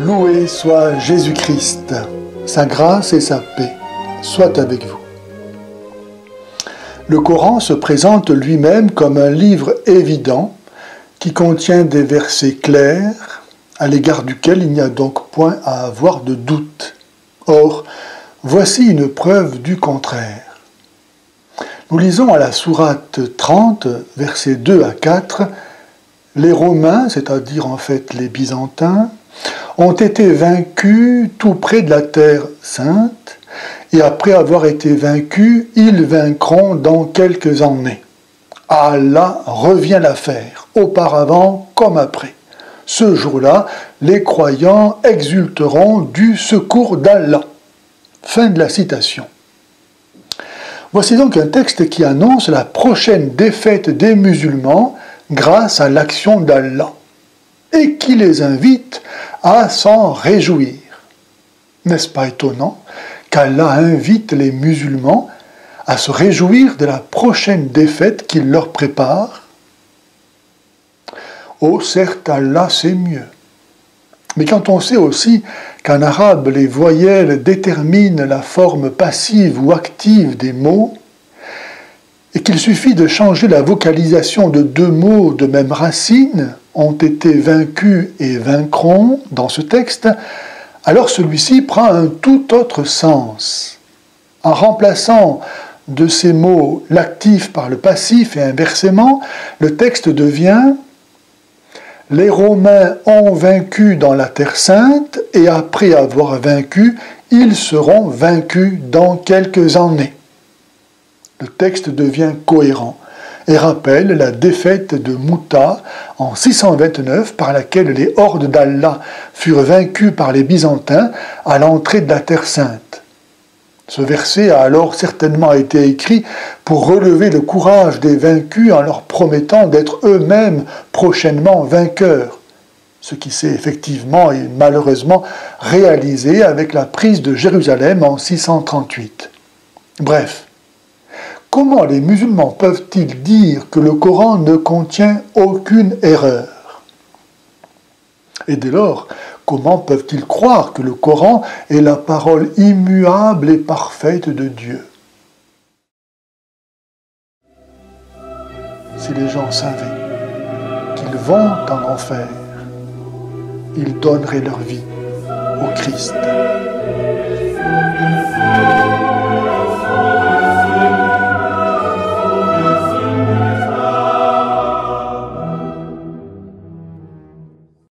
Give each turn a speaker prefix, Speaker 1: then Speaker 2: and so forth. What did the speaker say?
Speaker 1: Loué soit Jésus-Christ, sa grâce et sa paix soient avec vous. Le Coran se présente lui-même comme un livre évident qui contient des versets clairs à l'égard duquel il n'y a donc point à avoir de doute. Or, voici une preuve du contraire. Nous lisons à la sourate 30, versets 2 à 4, « Les Romains, c'est-à-dire en fait les Byzantins, ont été vaincus tout près de la terre sainte, et après avoir été vaincus, ils vaincront dans quelques années. Allah revient l'affaire, auparavant comme après. Ce jour-là, les croyants exulteront du secours d'Allah. » Fin de la citation. Voici donc un texte qui annonce la prochaine défaite des musulmans grâce à l'action d'Allah, et qui les invite à s'en réjouir. N'est-ce pas étonnant qu'Allah invite les musulmans à se réjouir de la prochaine défaite qu'il leur prépare? Oh, certes, Allah sait mieux. Mais quand on sait aussi qu'en arabe, les voyelles déterminent la forme passive ou active des mots, et qu'il suffit de changer la vocalisation de deux mots de même racine, ont été vaincus et vaincront, dans ce texte, alors celui-ci prend un tout autre sens. En remplaçant de ces mots l'actif par le passif et inversement, le texte devient « Les Romains ont vaincu dans la Terre Sainte, et après avoir vaincu, ils seront vaincus dans quelques années. » Le texte devient cohérent et rappelle la défaite de Mouta en 629 par laquelle les hordes d'Allah furent vaincues par les Byzantins à l'entrée de la Terre Sainte. Ce verset a alors certainement été écrit pour relever le courage des vaincus en leur promettant d'être eux-mêmes prochainement vainqueurs, ce qui s'est effectivement et malheureusement réalisé avec la prise de Jérusalem en 638. Bref, comment les musulmans peuvent-ils dire que le Coran ne contient aucune erreur? Et dès lors, comment peuvent-ils croire que le Coran est la parole immuable et parfaite de Dieu? Si les gens savaient qu'ils vont en enfer, ils donneraient leur vie au Christ.